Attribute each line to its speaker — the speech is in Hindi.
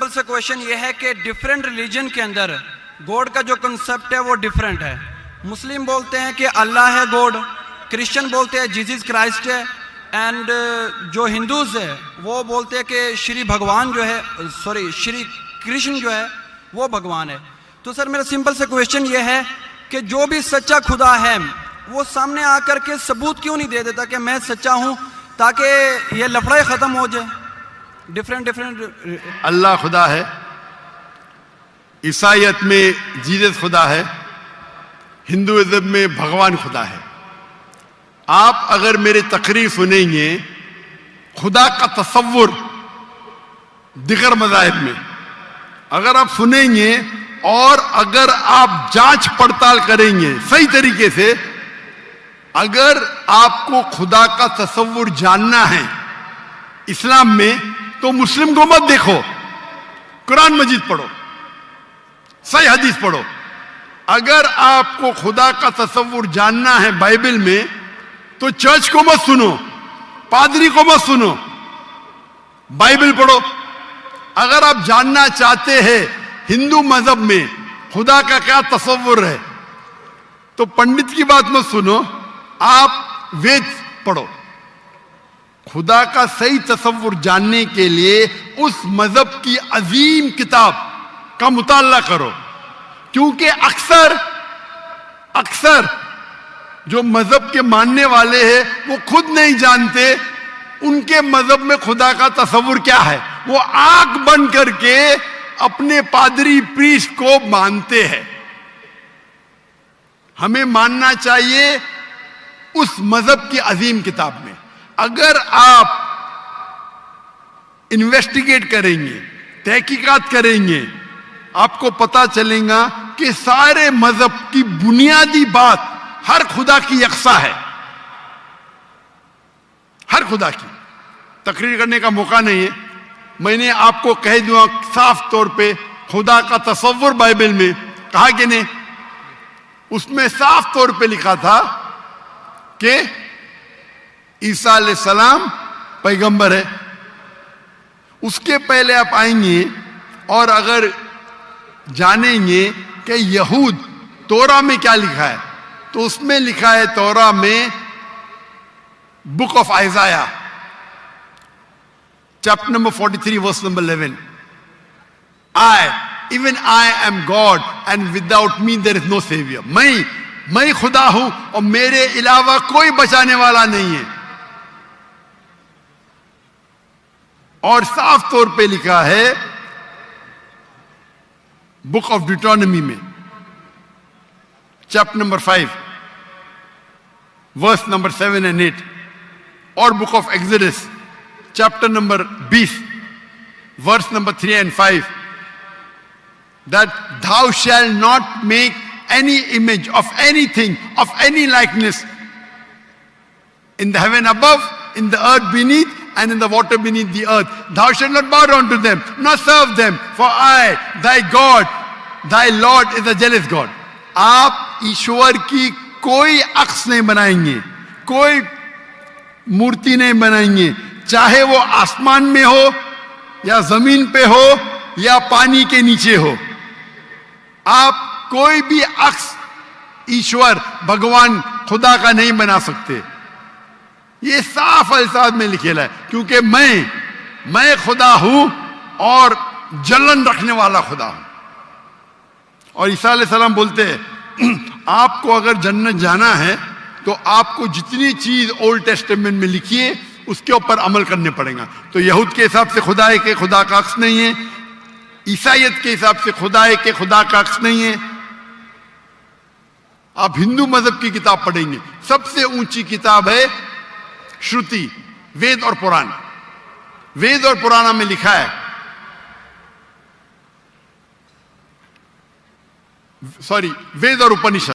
Speaker 1: सिंपल सा क्वेश्चन ये है कि डिफरेंट रिलीजन के अंदर गॉड का जो कंसेप्ट है वो डिफरेंट है। मुस्लिम बोलते हैं कि अल्लाह है गॉड, क्रिश्चियन बोलते हैं जीसस क्राइस्ट है, एंड जो हिंदूज है वो बोलते हैं कि श्री भगवान जो है, श्री कृष्ण जो है वो भगवान है। तो सर मेरा सिंपल सा क्वेश्चन ये है कि जो भी सच्चा खुदा है वो सामने आकर के सबूत क्यों नहीं दे देता कि मैं सच्चा हूं, ताकि ये लफड़ाई खत्म हो जाए। डिफरेंट
Speaker 2: अल्लाह खुदा है, ईसाईयत में जीसस खुदा है, हिंदुइज्म में भगवान खुदा है। आप अगर मेरे तकरीर सुनेंगे खुदा का तसव्वुर दिगर मज़ाहिब में अगर आप सुनेंगे और अगर आप जांच पड़ताल करेंगे सही तरीके से, अगर आपको खुदा का तसव्वुर जानना है इस्लाम में, तो मुस्लिम को मत देखो, कुरान मजीद पढ़ो, सही हदीस पढ़ो। अगर आपको खुदा का तसव्वुर जानना है बाइबल में, तो चर्च को मत सुनो, पादरी को मत सुनो, बाइबल पढ़ो। अगर आप जानना चाहते हैं हिंदू मजहब में खुदा का क्या तसव्वुर है, तो पंडित की बात मत सुनो, आप वेद पढ़ो। खुदा का सही तसव्वुर जानने के लिए उस मजहब की अजीम किताब का मुताला करो, क्योंकि अक्सर जो मजहब के मानने वाले हैं वो खुद नहीं जानते उनके मजहब में खुदा का तसव्वुर क्या है। वो आंख बंद करके अपने पादरी प्रीस्ट को मानते हैं। हमें मानना चाहिए उस मजहब की अजीम किताब में। अगर आप इन्वेस्टिगेट करेंगे, तहकीकात करेंगे, आपको पता चलेगा कि सारे मजहब की बुनियादी बात हर खुदा की यकसा है, हर खुदा की। तकरीर करने का मौका नहीं है, मैंने आपको कह दूंगा साफ तौर पे खुदा का तसव्वुर बाइबल में कहा कि नहीं, उसमें साफ तौर पे लिखा था कि ईसा अलैहिस्सलाम पैगंबर है। उसके पहले आप आएंगे और अगर जानेंगे कि यहूद तोरा में क्या लिखा है, तो उसमें लिखा है तोरा में book of Isaiah chapter number 43 verse number 11, even I am God and without me there is no savior। मैं खुदा हूं और मेरे अलावा कोई बचाने वाला नहीं है। और साफ तौर पे लिखा है बुक ऑफ डिटोनॉमी में चैप्टर नंबर 5 वर्स नंबर 7 and 8, और book of Exodus chapter number 20 verse number 3 and 5, that thou shalt not make any image of anything, of any likeness in the heaven above, in the earth beneath, and in the water beneath the earth. Thou shalt not bow down to them, nor serve them, for I, thy God, thy Lord is a jealous God। आप ईश्वर की कोई अक्स नहीं बनाएंगे, कोई मूर्ति नहीं बनाएंगे, चाहे वो आसमान में हो या जमीन पे हो या पानी के नीचे हो। आप कोई भी अक्स ईश्वर भगवान खुदा का नहीं बना सकते। ये साफ अल्फाज में लिखेला है, क्योंकि मैं खुदा हूं और जलन रखने वाला खुदा हूं। और ईसा अलैहिस्सलाम बोलते हैं आपको अगर जन्नत जाना है तो आपको जितनी चीज ओल्ड टेस्टामेंट में लिखी है उसके ऊपर अमल करने पड़ेगा। तो यहूद के हिसाब से खुदा है कि खुदा का अक्स नहीं है, ईसाईयत के हिसाब से खुदा है कि खुदा का अक्स नहीं है। आप हिंदू मजहब की किताब पढ़ेंगे, सबसे ऊंची किताब है श्रुति, वेद और पुराण। वेद और पुराण में लिखा है, वेद और उपनिषद।